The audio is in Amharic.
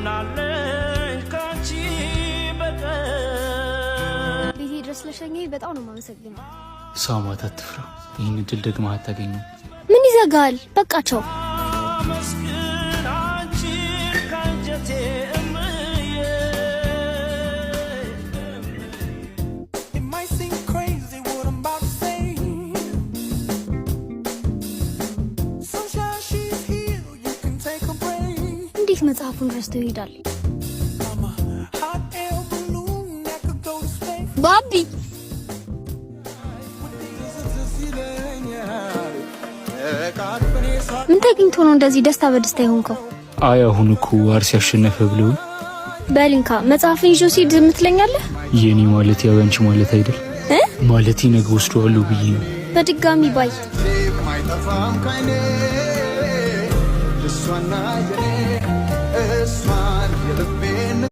ማናለኝ ካንቺ በቀር ቤቴ ድረስ ለሸኘኝ በጣም ነው የማመሰግነው። ሳማት አትፍራ፣ ይህን እድል ደግማ አታገኝም። ምን ይዘጋል? በቃቸው። መስክን አንቺ ካንጀቴ እንዴት መጽሐፉን ረስቶ ይሄዳል? ባቢ ምን ተገኝቶ ነው እንደዚህ ደስታ በደስታ የሆንከው? አይ አሁን እኮ አርሲ ያሸነፈ ብለው በሊንካ መጽሐፍን ይዞ ሲድ ምትለኛለህ? የኔ ማለት ያው አንቺ ማለት አይደል? ማለቴ ነገ ወስደዋለሁ ብዬ ነው። በድጋሚ ባይ ማይጠፋም ካይኔ እሷና